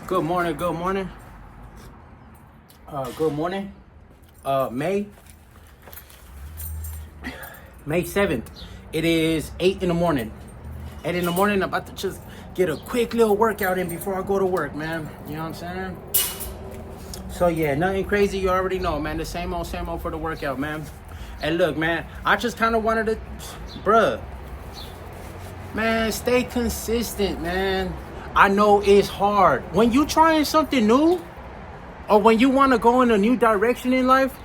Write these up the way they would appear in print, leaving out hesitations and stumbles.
Good morning, good morning. Good morning. May 7th. It is 8 in the morning. 8 in the morning, I'm about to just get a quick little workout in before I go to work, man. You know what I'm saying? So yeah, nothing crazy, you already know, man. The same old for the workout, man. And look, man, I just kind of wanted to, bruh, man, stay consistent, man. I know it's hard. When you trying something new, or when you want to go in a new direction in life,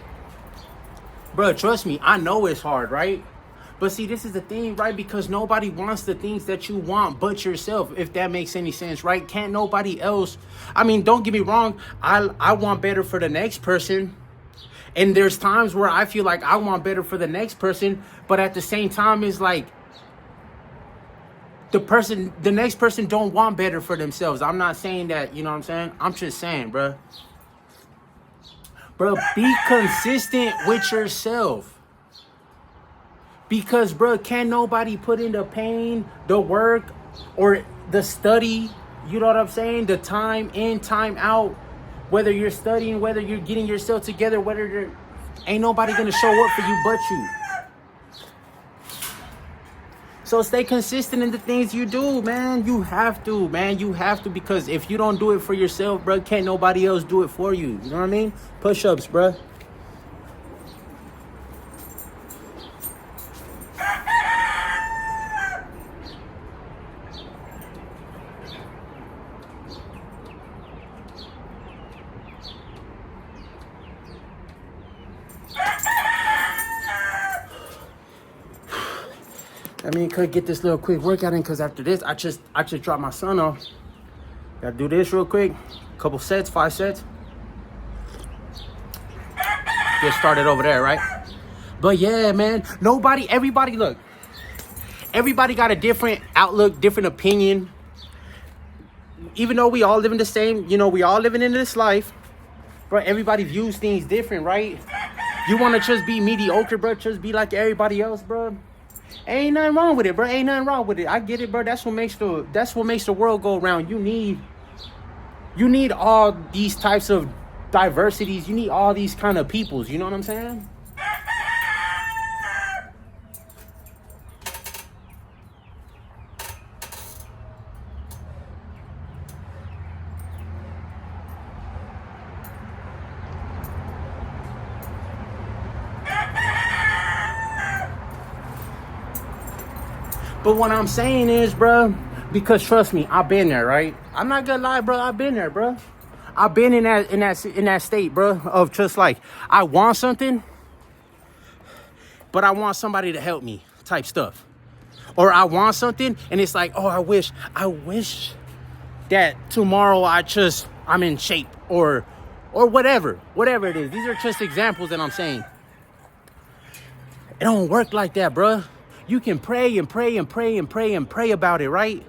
bro, trust me, I know it's hard, right? But see, this is the thing, right? Because nobody wants the things that you want but yourself, if that makes any sense, right? Can't nobody else. I mean, don't get me wrong. I want better for the next person. And there's times where I feel like I want better for the next person. But at the same time, it's like, the next person don't want better for themselves. I'm not saying that, you know what I'm saying? I'm just saying, bro. Bro, be consistent with yourself. Because, bro, can't nobody put in the pain, the work, or the study, you know what I'm saying? The time in, time out. Whether you're studying, whether you're getting yourself together, whether you're... Ain't nobody gonna show up for you but you. So stay consistent in the things you do, man. You have to, man. You have to, because if you don't do it for yourself, bro, can't nobody else do it for you. You know what I mean? Push-ups, bro. I mean, could get this little quick workout in, because after this, I just dropped my son off. Gotta do this real quick. Couple sets, 5 sets. Get started over there, right? But yeah, man, everybody, look. Everybody got a different outlook, different opinion. Even though we all live in the same, we all living in this life. Bro, everybody views things different, right? You want to just be mediocre, bro? Just be like everybody else, bro? Ain't nothing wrong with it, bro. Ain't nothing wrong with it. I get it, bro. That's what makes the world go around. You need all these types of diversities. You need all these kind of peoples. You know what I'm saying? But what I'm saying is, bro, because trust me, I've been there, right? I'm not gonna lie, bro. I've been there, bro. I've been in that state, bro, of just like, I want something, but I want somebody to help me type stuff. Or I want something and it's like, oh, I wish that tomorrow I'm in shape, or whatever it is. These are just examples that I'm saying. It don't work like that, bro. You can pray and pray and pray and pray and pray about it, right?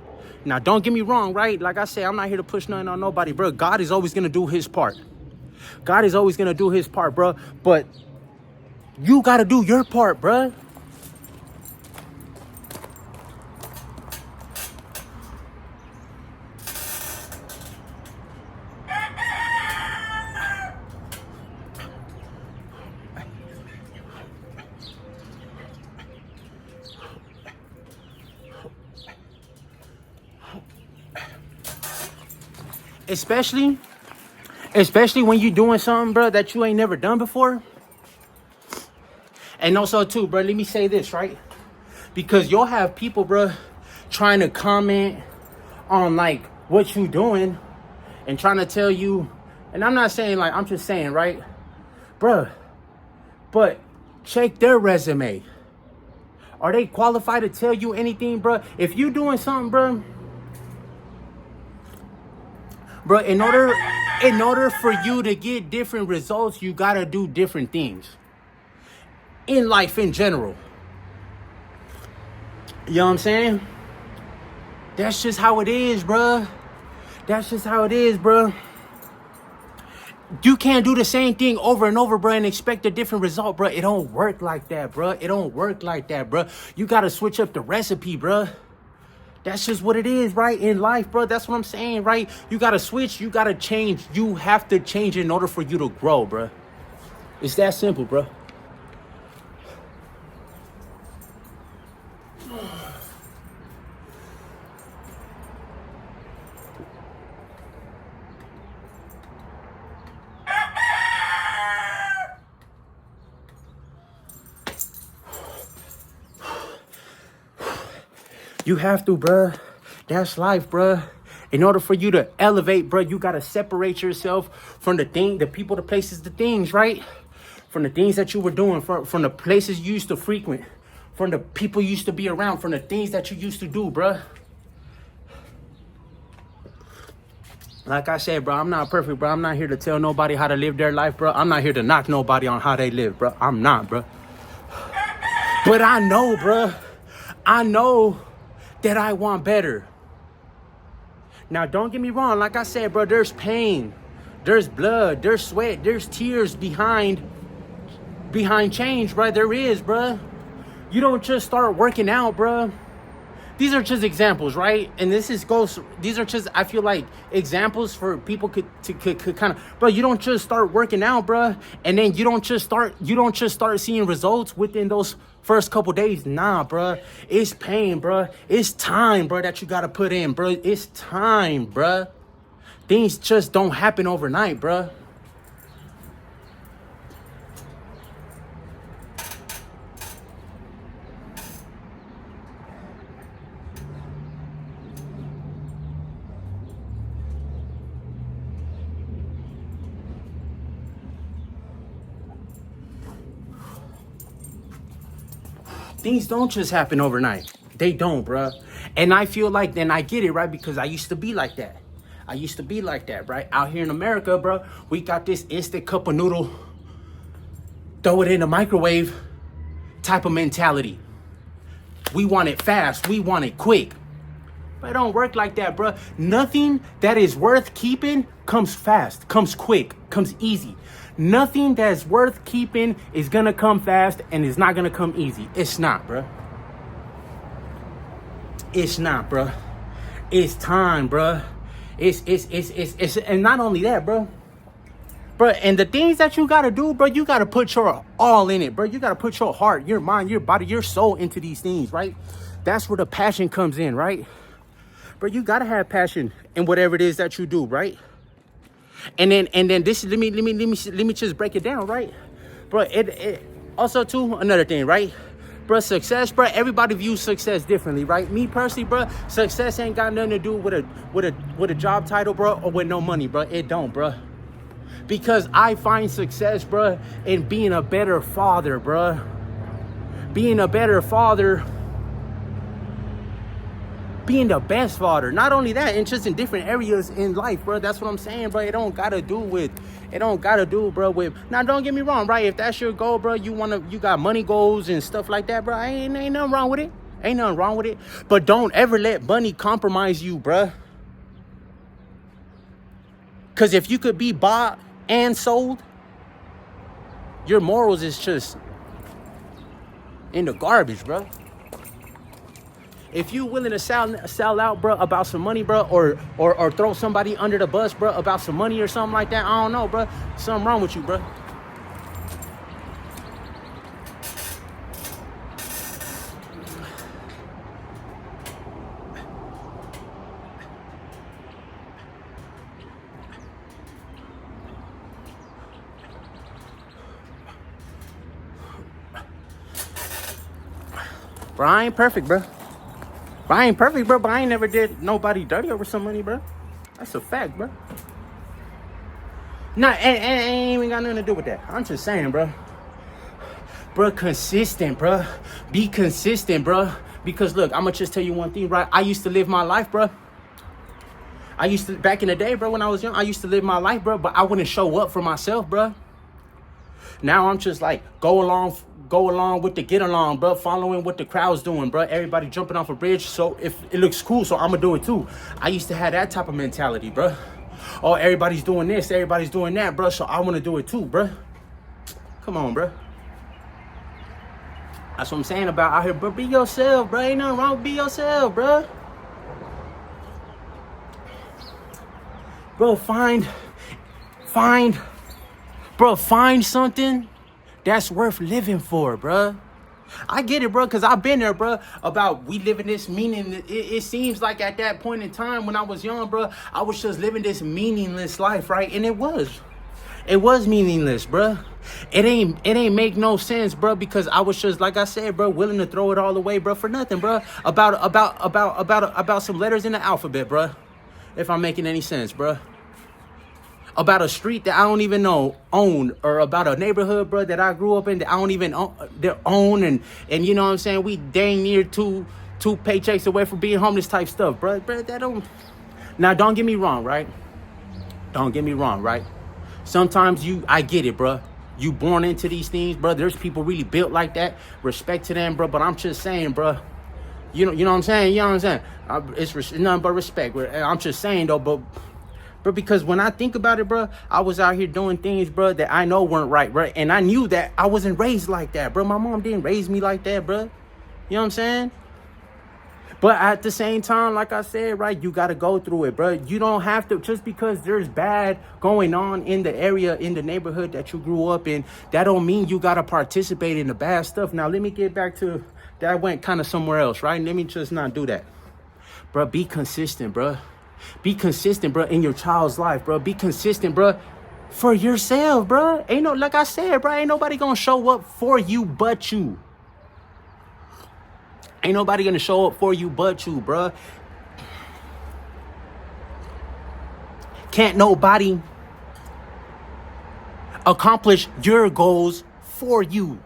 Now, don't get me wrong, right? Like I say, I'm not here to push nothing on nobody, bro. God is always going to do his part. God is always going to do his part, bro. But you got to do your part, bro. Especially when you're doing something, bro, that you ain't never done before. And also, too, bro, let me say this, right? Because you'll have people, bro, trying to comment on, like, what you doing and trying to tell you, and I'm not saying, like, I'm just saying, right? Bro, but check their resume. Are they qualified to tell you anything, bro? If you doing something, bro, in order for you to get different results, you gotta do different things in life in general. You know what I'm saying? That's just how it is, bro. That's just how it is, bro. You can't do the same thing over and over, bro, and expect a different result, bro. It don't work like that, bro. It don't work like that, bro. You gotta switch up the recipe, bro. That's just what it is, right? In life, bro. That's what I'm saying, right? You gotta switch. You gotta change. You have to change in order for you to grow, bro. It's that simple, bro. You have to, bruh. That's life, bruh. In order for you to elevate, bruh, you gotta separate yourself from the people, the places, the things, right? From the things that you were doing, from the places you used to frequent, from the people you used to be around, from the things that you used to do, bruh. Like I said, bro, I'm not perfect, bro. I'm not here to tell nobody how to live their life, bro. I'm not here to knock nobody on how they live, bro. I'm not, bro. But I know, bro. I know that I want better. Now, don't get me wrong. Like I said, bro, there's pain, there's blood, there's sweat, there's tears behind change, bro. There is, bro. You don't just start working out, bro. These are just examples, right? And these are just, I feel like, examples for people could kind of, bro, you don't just start working out, bro, and then you don't just start seeing results within those first couple days. Nah, bro. It's pain, bro. It's time, bro, that you got to put in, bro. It's time, bro. Things just don't happen overnight, bro. Things don't just happen overnight. They don't, bro. And I feel like, then I get it, right? Because I used to be like that. I used to be like that, right? Out here in America, bro, we got this instant cup of noodle, throw it in the microwave type of mentality. We want it fast. We want it quick. But it don't work like that, bro. Nothing that is worth keeping comes fast, comes quick, comes easy. Nothing that's worth keeping is gonna come fast and it's not gonna come easy. It's not, bro. It's not, bro. It's time, bro. It's and not only that, bro. Bro, and the things that you gotta do, bro, you gotta put your all in it, bro. You gotta put your heart, your mind, your body, your soul into these things, right? That's where the passion comes in, right? Bro, you gotta have passion in whatever it is that you do, right? And then this, let me just break it down, right? Bro, it also too, another thing, right? Bro, success, bro, everybody views success differently, right? Me personally, bro, success ain't got nothing to do with a job title, bro, or with no money, bro. It don't, bro. Because I find success, bro, in being a better father, bro. Being a better father, being the best father. Not only that, and just in different areas in life, bro. That's what I'm saying, bro. It don't gotta do, bro, with, now don't get me wrong, right? If that's your goal, bro, you got money goals and stuff like that, bro, ain't nothing wrong with it. Ain't nothing wrong with it. But don't ever let money compromise you, bro. Cause if you could be bought and sold, your morals is just in the garbage, bro. If you willing to sell out, bro, about some money, bro, or throw somebody under the bus, bro, about some money or something like that, I don't know, bro. Something wrong with you, bro. Bro, I ain't perfect, bro. But I ain't perfect, bro, but I ain't never did nobody dirty over some money, bro. That's a fact, bro. Nah, ain't even got nothing to do with that. I'm just saying, bro. Bro, consistent, bro. Be consistent, bro. Because, look, I'm going to just tell you one thing, right? I used to live my life, bro. Back in the day, bro, when I was young, I used to live my life, bro, but I wouldn't show up for myself, bro. Now I'm just like, go along with the get along, bro. Following what the crowd's doing, bro. Everybody jumping off a bridge, so if it looks cool, so I'm gonna do it too. I used to have that type of mentality, bro. Oh, everybody's doing this, everybody's doing that, bro, so I want to do it too, bro. Come on, bro. That's what I'm saying about out here, bro. Be yourself, bro. Ain't nothing wrong with be yourself, bro. Bro, find, bro, find something that's worth living for, bro. I get it, bro, because I've been there, bro, about we living this meaning. It seems like at that point in time when I was young, bro, I was just living this meaningless life, right? And it was meaningless, bro. It ain't make no sense, bro, because I was just, like I said, bro, willing to throw it all away, bro, for nothing, bro. About some letters in the alphabet, bro. If I'm making any sense, bro. About a street that I don't even know own, or about a neighborhood, bro, that I grew up in that I don't even own, and you know what I'm saying? We dang near two paychecks away from being homeless type stuff, bro. Bro, that don't. Now, don't get me wrong, right? Don't get me wrong, right? Sometimes I get it, bro. You born into these things, bro. There's people really built like that. Respect to them, bro. But I'm just saying, bro. You know what I'm saying? You know what I'm saying? It's nothing but respect. I'm just saying, though, but. Bro, because when I think about it, bro, I was out here doing things, bro, that I know weren't right, bro. And I knew that I wasn't raised like that, bro. My mom didn't raise me like that, bro. You know what I'm saying? But at the same time, like I said, right, you got to go through it, bro. You don't have to, just because there's bad going on in the area, in the neighborhood that you grew up in, that don't mean you got to participate in the bad stuff. Now, let me get back to, that went kind of somewhere else, right? Let me just not do that. Bro, be consistent, bro. Be consistent, bro, in your child's life, bro. Be consistent, bro, for yourself, bro. Ain't no, like I said, bro, ain't nobody gonna show up for you but you. Ain't nobody gonna show up for you but you, bro. Can't nobody accomplish your goals for you.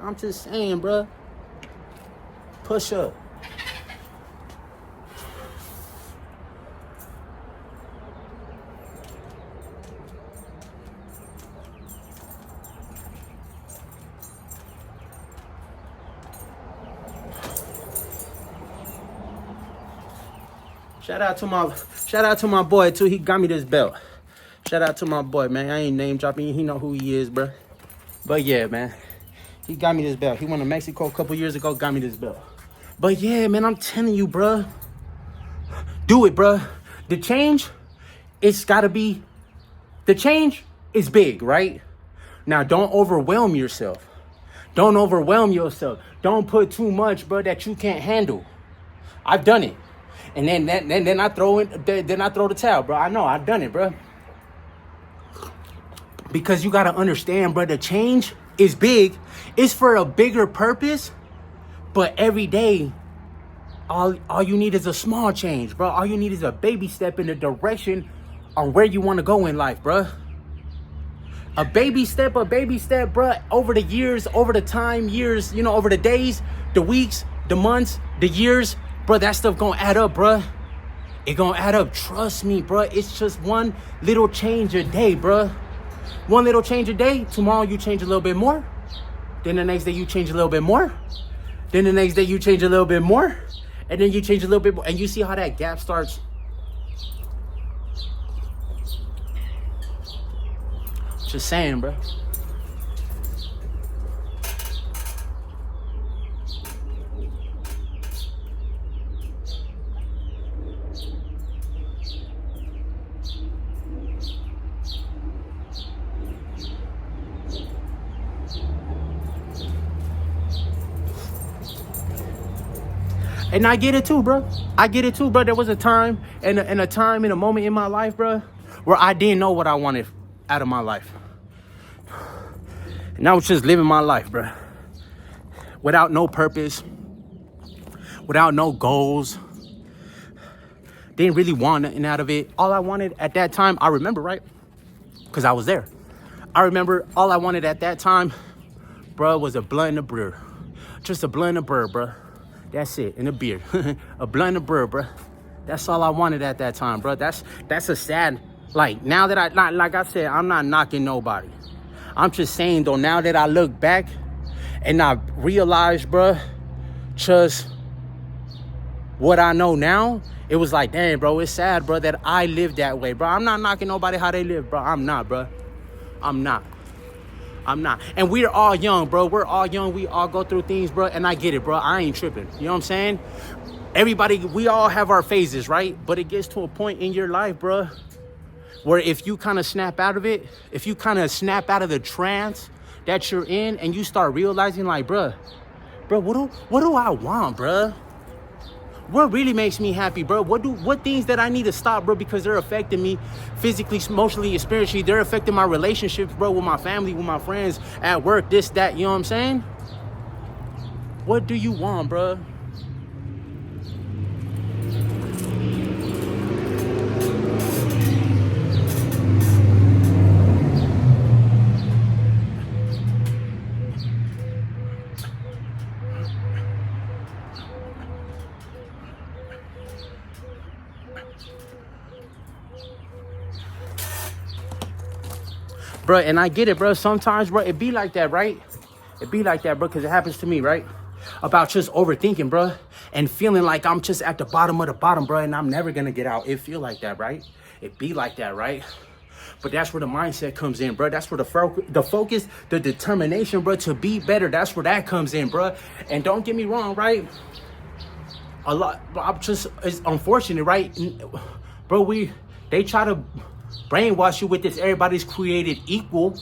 I'm just saying, bro. Push up. Shout out to my boy too. He got me this belt. Shout out to my boy, man. I ain't name dropping. He know who he is, bro. But yeah, man. He got me this belt. He went to Mexico a couple years ago, got me this belt. But yeah, man, I'm telling you, bro. Do it, bro. The change, it's gotta be, the change is big, right? Now, don't overwhelm yourself. Don't overwhelm yourself. Don't put too much, bro, that you can't handle. I've done it. And then I throw the towel, bro. I know, I've done it, bro. Because you gotta understand, bro, the change is big. It's for a bigger purpose. But every day, all you need is a small change, bro. All you need is a baby step in the direction on where you want to go in life, bro. A baby step, bro. Over the years, over the time, years, you know, over the days, the weeks, the months, the years, bro, that stuff gonna add up, bro. It gonna add up. Trust me, bro. It's just one little change a day, bro. One little change a day. Tomorrow you change a little bit more. Then the next day you change a little bit more. Then the next day you change a little bit more. And then you change a little bit more. And you see how that gap starts. Just saying, bro. And I get it too, bro. I get it too, bro. There was a time and a moment in my life, bro, where I didn't know what I wanted out of my life. And I was just living my life, bro. Without no purpose. Without no goals. Didn't really want nothing out of it. All I wanted at that time, I remember, right? Because I was there. I remember all I wanted at that time, bro, was a blunt and a beer. Just a blunt and a beer, bro. That's it, and a beer. A blunt and a beer, bro. That's all I wanted at that time, bro. That's a sad, like, now that like I said, I'm not knocking nobody. I'm just saying, though, now that I look back and I realize, bro, just what I know now, it was like, damn, bro, it's sad, bro, that I lived that way, bro. I'm not knocking nobody how they live, bro. I'm not, bro. I'm not. And we're all young, bro. We're all young. We all go through things, bro. And I get it, bro. I ain't tripping. You know what I'm saying? Everybody, we all have our phases, right? But it gets to a point in your life, bro, where if you kind of snap out of it, if you kind of snap out of the trance that you're in and you start realizing like, bruh, what do I want, bruh? What really makes me happy, bro? What things that I need to stop, bro, because they're affecting me physically, emotionally, and spiritually. They're affecting my relationships, bro, with my family, with my friends, at work, this, that, you know what I'm saying? What do you want, bro? Bro, and I get it, bro. Sometimes, bro, it be like that, right? It be like that, bro, because it happens to me, right? About just overthinking, bro, and feeling like I'm just at the bottom of the bottom, bro, and I'm never gonna get out. It feel like that, right? It be like that, right? But that's where the mindset comes in, bro. That's where the focus, the determination, bro, to be better. That's where that comes in, bro. And don't get me wrong, right? A lot, it's unfortunate, right? Bro, they try to brainwash you with this everybody's created equal.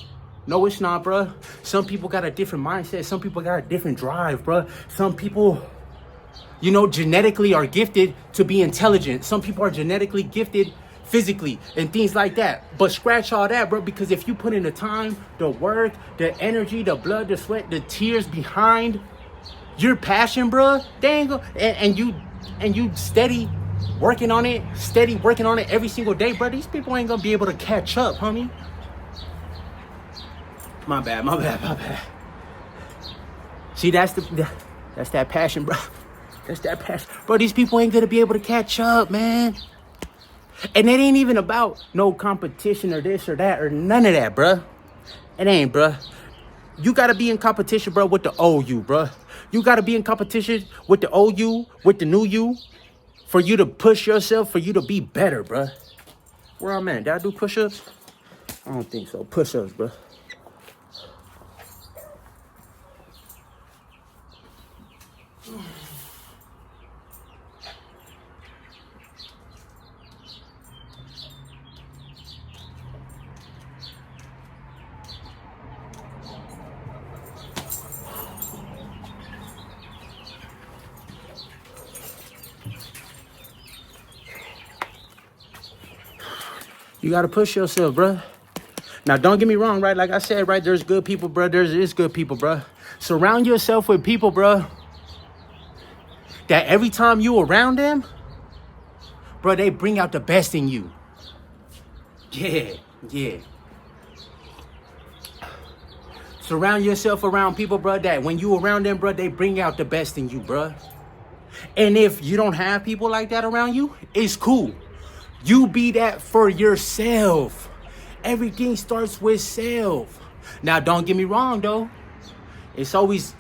No, it's not, bro. Some people got a different mindset. Some people got a different drive, bro. Some people, you know, genetically are gifted to be intelligent. Some people are genetically gifted physically and things like that. But scratch all that, bro, because if you put in the time, the work, the energy, the blood, the sweat, the tears behind your passion, bro, they ain't and you steady working on it every single day, bro, these people ain't gonna be able to catch up, homie. My bad. See, that's that passion, bro. That's that passion. Bro, these people ain't gonna be able to catch up, man. And it ain't even about no competition or this or that or none of that, bro. It ain't, bro. You gotta be in competition, bro, with the old you, bro. You gotta be in competition with the old you, with the new you, for you to push yourself, for you to be better, bro. Where I'm at? Did I do push-ups? I don't think so. Push-ups, bro. You gotta push yourself, bro. Now, don't get me wrong, right? Like I said, right? There's good people, bro. There's good people, bro. Surround yourself with people, bro, that every time you around them, bro, they bring out the best in you. Yeah. Surround yourself around people, bro, that when you around them, bro, they bring out the best in you, bro. And if you don't have people like that around you, it's cool. You be that for yourself. Everything starts with self. Now, don't get me wrong, though. It's always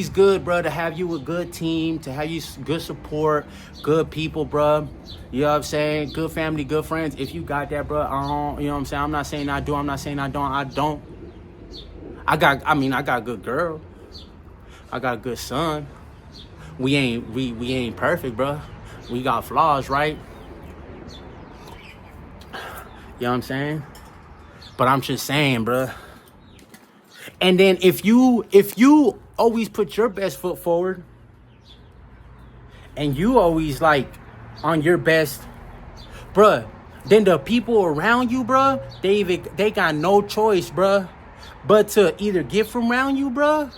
good, bro, to have you a good team, to have you good support, good people, bro. You know what I'm saying? Good family, good friends. If you got that, bro, you know what I'm saying? I'm not saying I do. I'm not saying I don't. I don't. I got a good girl. I got a good son. We ain't perfect, bro. We got flaws, right? You know what I'm saying? But I'm just saying, bro. And then if you always put your best foot forward and you always like on your best, bro, then the people around you, bro, they got no choice, bro, but to either get from around you, bro,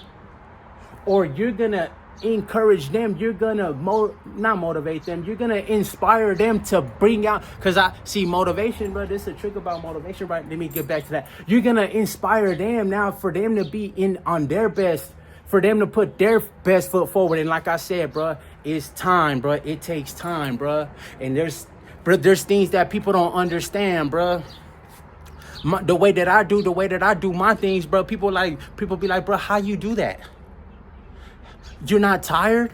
or you're gonna encourage them, you're gonna not motivate them, you're gonna inspire them to bring out, because I see motivation, bro, this is a trick about motivation, right? Let me get back to that. You're gonna inspire them now for them to be on their best, for them to put their best foot forward. And like I said, bro, it's time, bro. It takes time, bro. And there's things that people don't understand, bro. The way that I do my things, bro, people be like, bro, how you do that? You're not tired?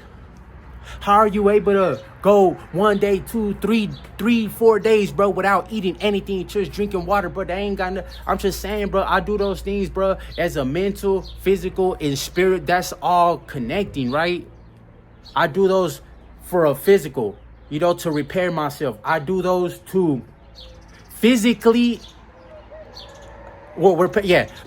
How are you able to go 1 day, 2, 3, 4 days, bro, without eating anything, just drinking water, bro? They ain't got no. I'm just saying, bro, I do those things, bro, as a mental, physical, and spirit. That's all connecting, right? I do those for a physical, you know, to repair myself. I do those to physically,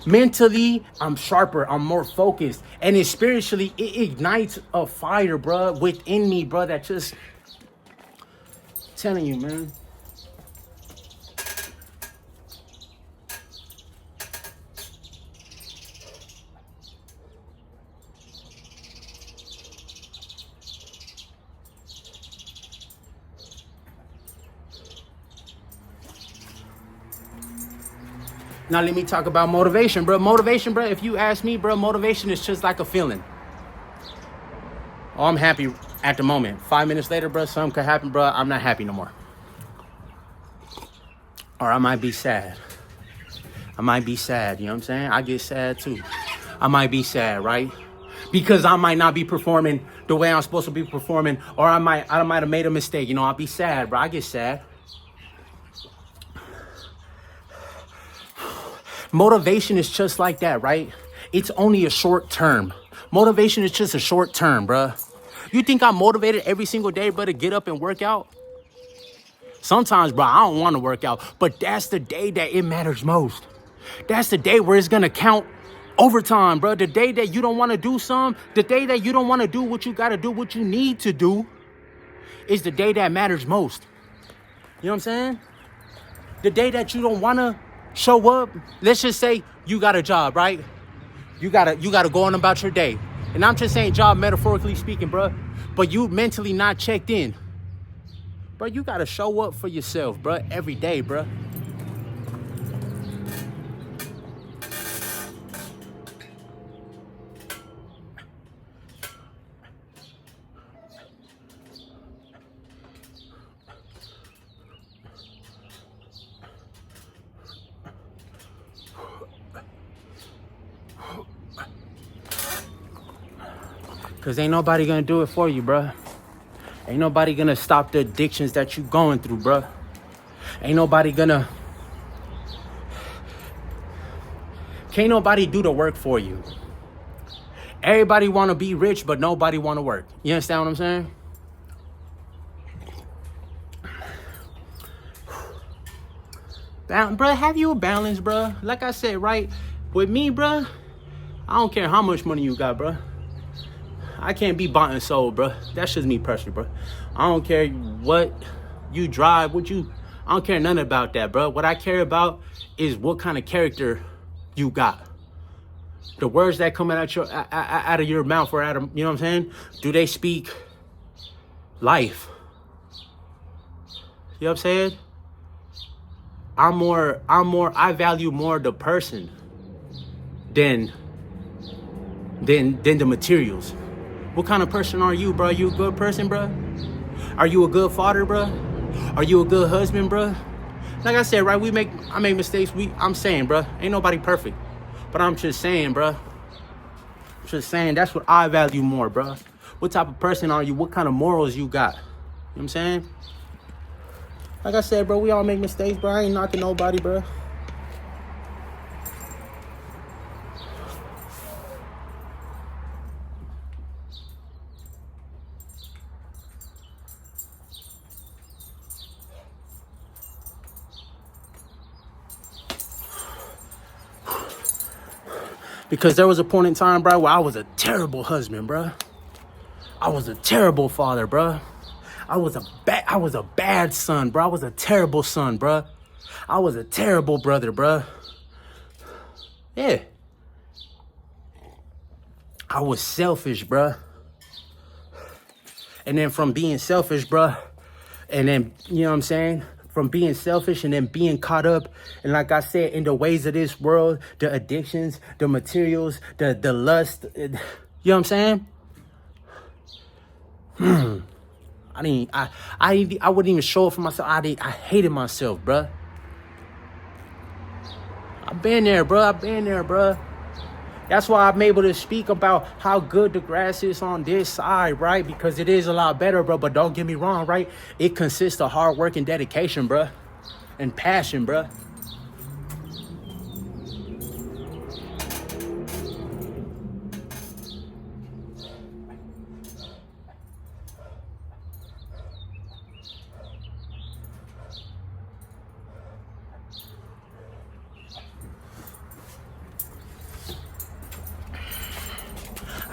mentally, I'm sharper, I'm more focused, and then spiritually, it ignites a fire, bro, within me, bro, that just telling you, man. Now let me talk about motivation, bro. Motivation, bro, if you ask me, bro, motivation is just like a feeling. Oh, I'm happy at the moment. 5 minutes later, bro, something could happen, bro. I'm not happy no more. Or I might be sad. I might be sad, you know what I'm saying? I get sad too. I might be sad, right? Because I might not be performing the way I'm supposed to be performing, or I might have made a mistake. You know, I'll be sad, bro. I get sad. Motivation is just like that, right? It's only a short term. Motivation is just a short term, bro. You think I'm motivated every single day, bro, to get up and work out? Sometimes, bro, I don't want to work out, but that's the day that it matters most. That's the day where it's going to count overtime, bro. The day that you don't want to do something, the day that you don't want to do what you got to do, what you need to do, is the day that matters most. You know what I'm saying? The day that you don't want to show up, let's just say you got a job, right? You gotta go on about your day. And I'm just saying job metaphorically speaking, bro. But you mentally not checked in. Bro, you gotta show up for yourself, bro, every day, bro. Cause ain't nobody gonna do it for you, bro. Ain't nobody gonna stop the addictions that you going through, bro. Ain't nobody gonna... Can't nobody do the work for you. Everybody wanna be rich, but nobody wanna work. You understand what I'm saying? Bro, have you a balance, bro? Like I said, right? With me, bro, I don't care how much money you got, bro. I can't be bought and sold, bro. That's just me personally, bro. I don't care what you drive, I don't care nothing about that, bro. What I care about is what kind of character you got. The words that come out of your mouth or out of, you know what I'm saying? Do they speak life? You know what I'm saying? I value more the person than the materials. What kind of person are you, bro? You a good person, bro? Are you a good father, bro? Are you a good husband, bro? Like I said, right, I make mistakes. I'm saying, bro, ain't nobody perfect. But I'm just saying, bro. I'm just saying, that's what I value more, bro. What type of person are you? What kind of morals you got? You know what I'm saying? Like I said, bro, we all make mistakes, bro. I ain't knocking nobody, bro. Because there was a point in time, bro, where I was a terrible husband, bro. I was a terrible father, bro. I was a bad son, bro. I was a terrible son, bro. I was a terrible brother, bro. Yeah. I was selfish, bro. And then from being selfish, bro, and then, you know what I'm saying? From being selfish and then being caught up, and like I said, in the ways of this world, the addictions, the materials, the lust, you know what I'm saying? I wouldn't even show it for myself. I hated myself, bro. I've been there, bro. That's why I'm able to speak about how good the grass is on this side, right? Because it is a lot better, bro. But don't get me wrong, right? It consists of hard work and dedication, bro. And passion, bro.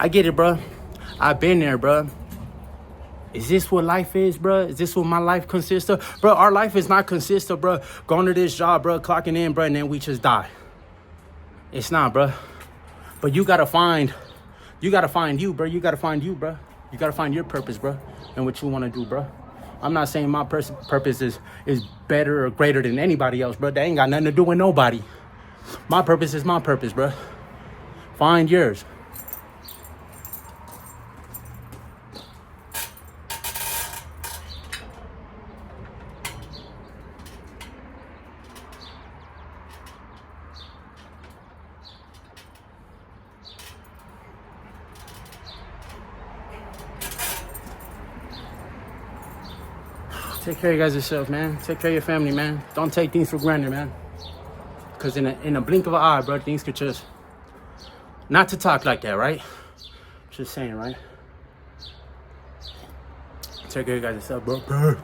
I get it, bro. I've been there, bro. Is this what life is, bro? Is this what my life consists of? Bro, our life is not consist of, bro, going to this job, bro, clocking in, bro, and then we just die. It's not, bro. But you gotta find you, bro. You gotta find you, bro. You gotta find your purpose, bro, and what you wanna do, bro. I'm not saying my purpose is better or greater than anybody else, bro. That ain't got nothing to do with nobody. My purpose is my purpose, bro. Find yours. Take care of you guys yourself, man. Take care of your family, man. Don't take things for granted, man. Because in a blink of an eye, bro, things could just... Not to talk like that, right? Just saying, right? Take care of you guys yourself, bro.